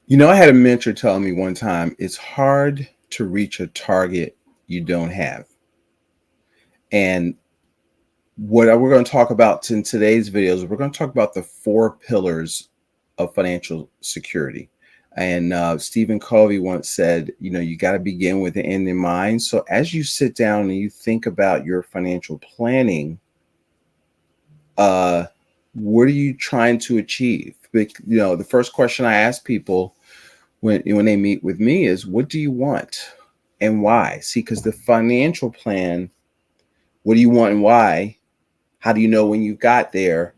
I had a mentor tell me one time it's hard to reach a target you don't have. And what we're going to talk about in today's videos, we're going to talk about the four pillars of financial security. And Stephen Covey once said, you got to begin with the end in mind. So as you sit down and you think about your financial planning, uh, what are you trying to achieve? The first question I ask people when they meet with me is, what do you want and why? See, because the financial plan, what do you want and why? How do you know when you got there?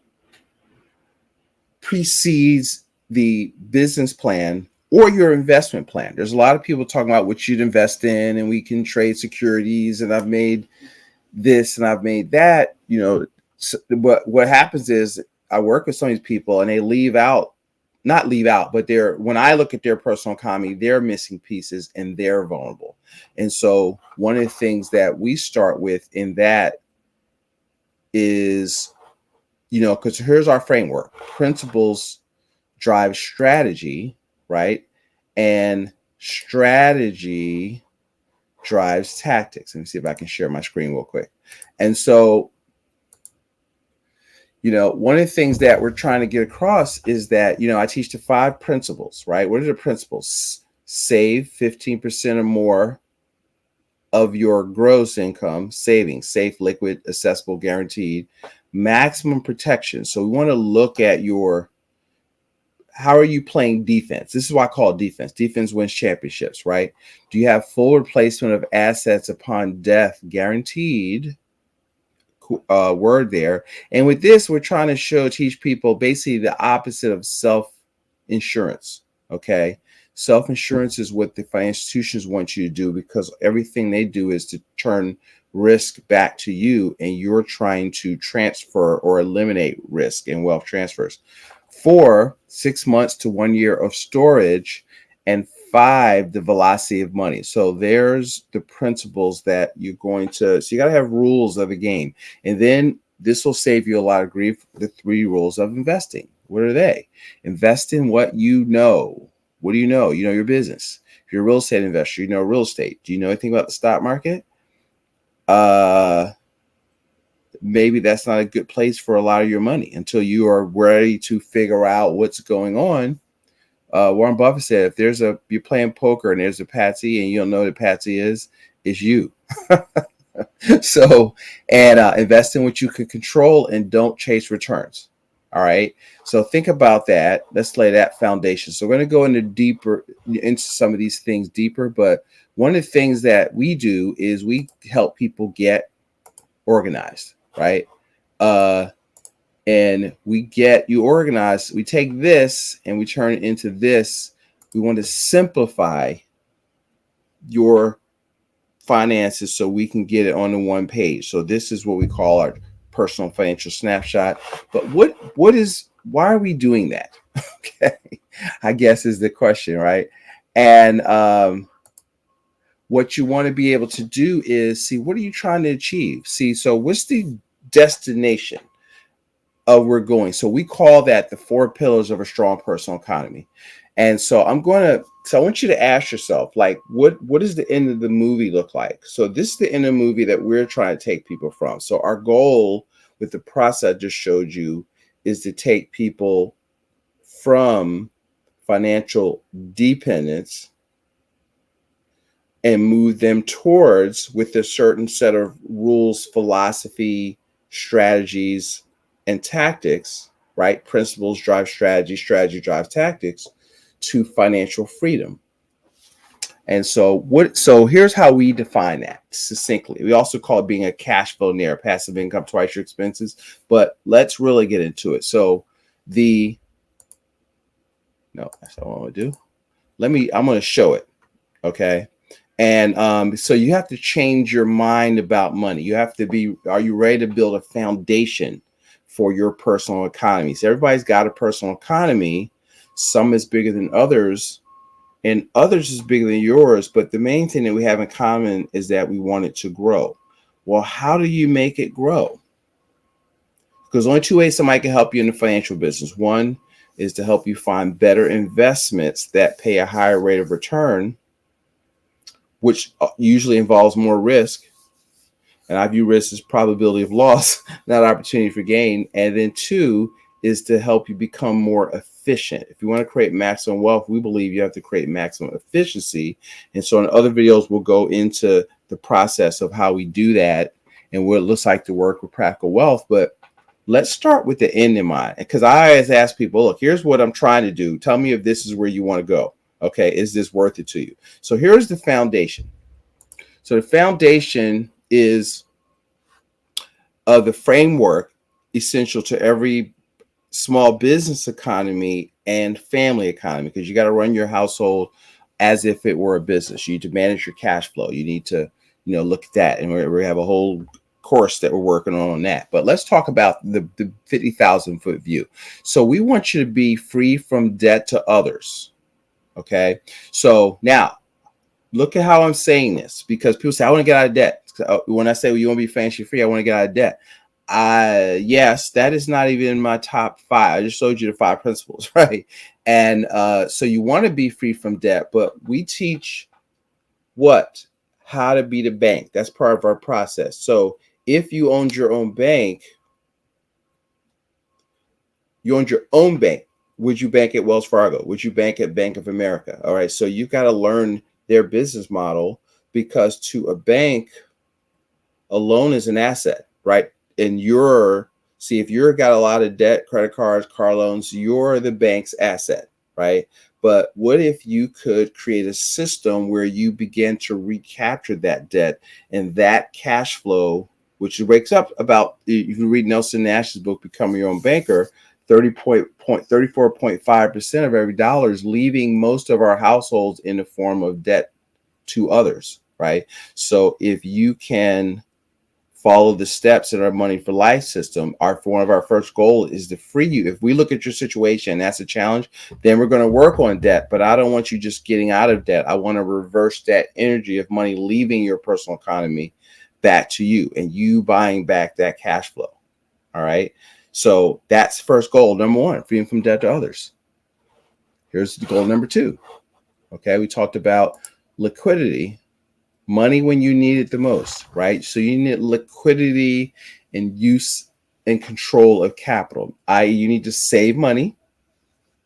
Precedes the business plan or your investment plan. There's a lot of people talking about what you'd invest in, and we can trade securities, and I've made this and I've made that. What happens is I work with some of these people, and they not leave out, but when I look at their personal economy, they're missing pieces and they're vulnerable. And so one of the things that we start with in that is, because here's our framework: principles drive strategy, right? And strategy drives tactics. Let me see if I can share my screen real quick. And so, one of the things that we're trying to get across is that, I teach the five principles, right? What are the principles? Save 15% or more of your gross income, savings, safe, liquid, accessible, guaranteed, maximum protection. So we want to look at how are you playing defense? This is why I call it defense. Defense wins championships, right? Do you have full replacement of assets upon death guaranteed? Word there. And with this, we're trying to teach people basically the opposite of self-insurance. Okay. Self-insurance is what the financial institutions want you to do, because everything they do is to turn risk back to you, and you're trying to transfer or eliminate risk and wealth transfers. 4, 6 months to 1 year of storage, and 5, the velocity of money. So there's the principles that you're so you got to have rules of the game. And then this will save you a lot of grief. The 3 rules of investing. What are they? Invest in what you know. What do you know? You know your business. If you're a real estate investor, you know real estate. Do you know anything about the stock market? Maybe that's not a good place for a lot of your money until you are ready to figure out what's going on. Warren Buffett said, if you're playing poker and there's a patsy and you don't know what a patsy is, it's you. So, and invest in what you can control and don't chase returns. All right. So think about that. Let's lay that foundation. So we're going to go into some of these things deeper. But one of the things that we do is we help people get organized, right? And we get you organized. We take this and we turn it into this. We want to simplify your finances so we can get it on the one page. So this is what we call our personal financial snapshot. But why are we doing that? Okay, I guess is the question, right? And what you want to be able to do is see, what are you trying to achieve? See, so what's the destination of we're going? So we call that the 4 pillars of a strong personal economy. And so I want you to ask yourself, like, what does the end of the movie look like? So this is the end of the movie that we're trying to take people from. So our goal with the process I just showed you is to take people from financial dependence and move them towards, with a certain set of rules, philosophy, strategies, and tactics, right? Principles drive strategy, strategy drives tactics, to financial freedom. And so here's how we define that succinctly. We also call it being a cash flow narrative, passive income twice your expenses. But let's really get into it. So no, that's not what I want to do. I'm going to show it. Okay. And so you have to change your mind about money. Are you ready to build a foundation for your personal economy? So everybody's got a personal economy. Some is bigger than others, and others is bigger than yours. But the main thing that we have in common is that we want it to grow. Well, how do you make it grow? Because only 2 ways somebody can help you in the financial business. One is to help you find better investments that pay a higher rate of return, which usually involves more risk. And I view risk as probability of loss, not opportunity for gain. And then two is to help you become more efficient. If you want to create maximum wealth, we believe you have to create maximum efficiency. And so in other videos, we'll go into the process of how we do that and what it looks like to work with Practical Wealth. But let's start with the end in mind, because I always ask people, look, here's what I'm trying to do. Tell me if this is where you want to go. Okay, is this worth it to you? So here's the foundation. So the foundation is the framework essential to every small business economy and family economy, because you got to run your household as if it were a business. You need to manage your cash flow. You need to, look at that. And we have a whole course that we're working on that. But let's talk about the 50,000 foot view. So we want you to be free from debt to others. Okay. So now look at how I'm saying this, because people say, I want to get out of debt. When I say, well, you want to be financially free, I want to get out of debt. Yes, that is not even in my top 5. I just showed you the 5 principles, right? And so you want to be free from debt, but we teach how to be the bank. That's part of our process. So if you owned your own bank, would you bank at Wells Fargo? Would you bank at Bank of America? All right. So you've got to learn their business model, because to a bank, a loan is an asset, right? And if you're got a lot of debt, credit cards, car loans, you're the bank's asset, right? But what if you could create a system where you begin to recapture that debt, and that cash flow, which wakes up about, you can read Nelson Nash's book, Becoming Your Own Banker, 34.5% of every dollar is leaving most of our households in the form of debt to others, right? So if you can follow the steps in our Money for Life system, one of our first goals is to free you. If we look at your situation, that's a challenge, then we're going to work on debt. But I don't want you just getting out of debt. I want to reverse that energy of money leaving your personal economy back to you, and you buying back that cash flow. All right. So that's first goal. Number 1, freedom from debt to others. Here's the goal number 2. Okay. We talked about liquidity, money when you need it the most, right? So you need liquidity and use and control of capital, i.e. you need to save money,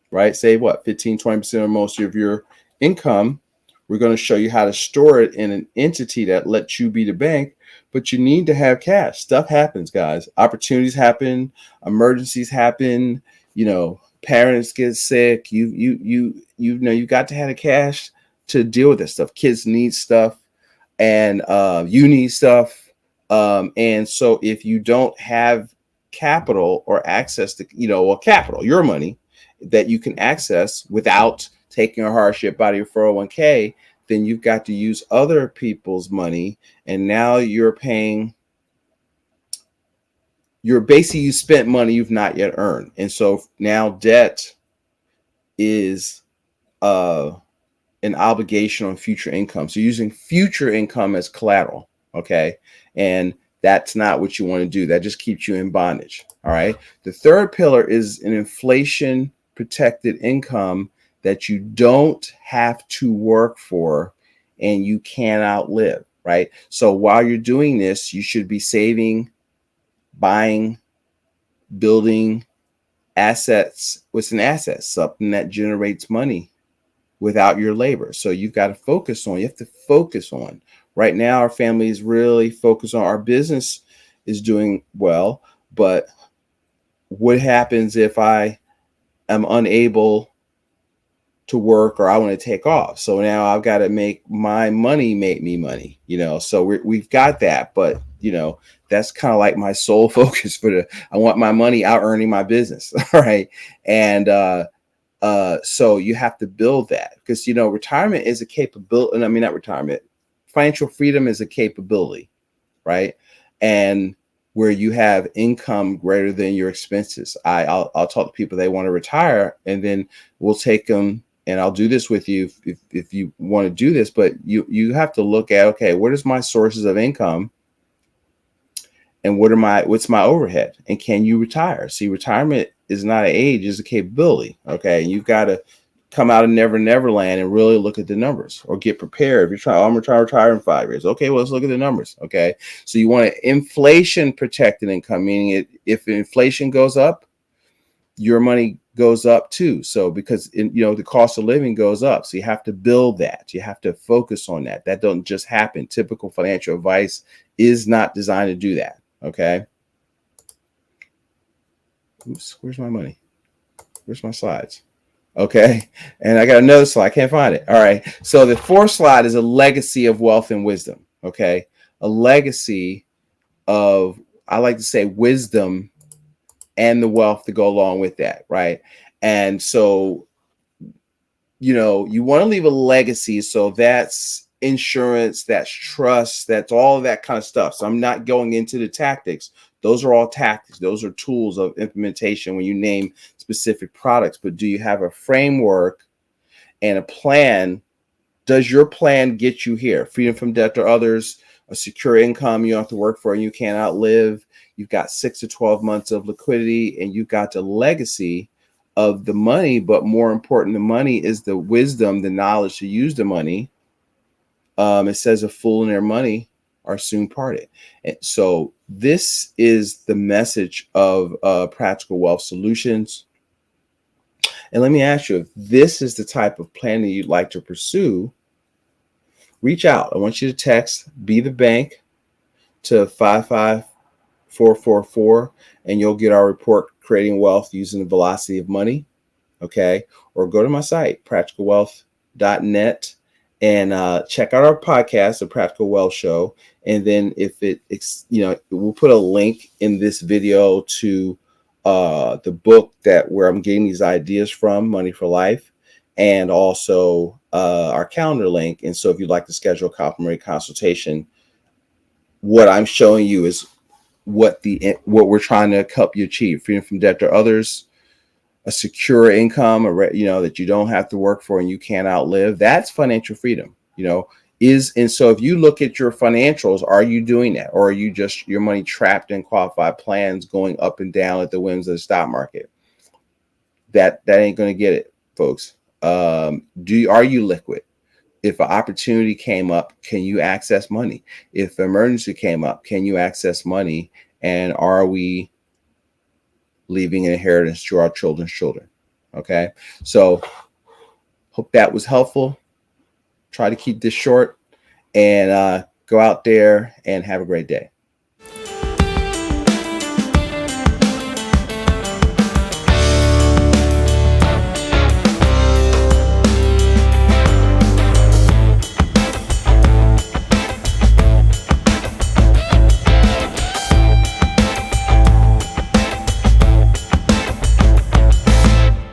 right? Save 15-20% or most of your income. We're going to show you how to store it in an entity that lets you be the bank, but you need to have cash. Stuff happens, guys. Opportunities happen, emergencies happen, parents get sick. You got to have the cash to deal with this stuff. Kids need stuff, and you need stuff. And so if you don't have capital or access to, capital, your money that you can access without taking a hardship out of your 401k, then you've got to use other people's money. And now you spent money you've not yet earned. And so now debt is an obligation on future income. So using future income as collateral. Okay. And that's not what you want to do. That just keeps you in bondage. All right. The third pillar is an inflation protected income that you don't have to work for and you can outlive, right? So while you're doing this, you should be saving, buying, building assets. What's an asset? Something that generates money without your labor. So you have to focus on. Right now, our family is really focused on our business is doing well, but what happens if I am unable to work or I want to take off? So now I've got to make my money make me money, so we've got that, but that's kind of like my sole focus I want my money out earning my business. All right. And so you have to build that, because retirement is a capability. And I mean, not retirement, financial freedom is a capability, right? And where you have income greater than your expenses. I'll talk to people, they want to retire, and then we'll take them, and I'll do this with you if you want to do this, but you have to look at, okay, what is my sources of income and what's my overhead, and can you retire? See, retirement is not an age, it's a capability. Okay. And you've got to come out of Never Land and really look at the numbers or get prepared. If you're trying, I'm going to try to retire in 5 years. Okay, well, let's look at the numbers. Okay. So you want an inflation protected income, meaning if inflation goes up, your money goes up too. So because the cost of living goes up. So you have to build that. You have to focus on that. That doesn't just happen. Typical financial advice is not designed to do that. Okay. Oops, where's my money? Where's my slides? Okay. And I got another slide. I can't find it. All right. So the fourth slide is a legacy of wealth and wisdom. Okay. A legacy of, I like to say, wisdom and the wealth to go along with that. Right. And so, you want to leave a legacy. So that's insurance, that's trust, that's all of that kind of stuff. So I'm not going into the tactics. Those are all tactics. Those are tools of implementation when you name specific products. But do you have a framework and a plan? Does your plan get you here? Freedom from debt to others, a secure income you don't have to work for and you can't outlive. You've got 6 to 12 months of liquidity, and you've got the legacy of the money. But more important than money is the wisdom, the knowledge to use the money. It says a fool and their money are soon parted. And so this is the message of Practical Wealth Solutions. And let me ask you, if this is the type of plan that you'd like to pursue, reach out. I want you to text Be the Bank to 55444, and you'll get our report, Creating Wealth Using the Velocity of Money. Okay. Or go to my site, practicalwealth.net, and check out our podcast, The Practical Wealth Show. And then we'll put a link in this video to the book where I'm getting these ideas from, Money for Life, and also our calendar link. And so if you'd like to schedule a complimentary consultation, what I'm showing you is what we're trying to help you achieve: freedom from debt to others, a secure income, that you don't have to work for and you can't outlive. That's financial freedom. And so if you look at your financials, are you doing that, or are you just your money trapped in qualified plans going up and down at the whims of the stock market? That ain't going to get it, folks. Are you liquid? If an opportunity came up, can you access money? If an emergency came up, can you access money? And are we leaving an inheritance to our children's children? Okay. So hope that was helpful. Try to keep this short, and go out there and have a great day.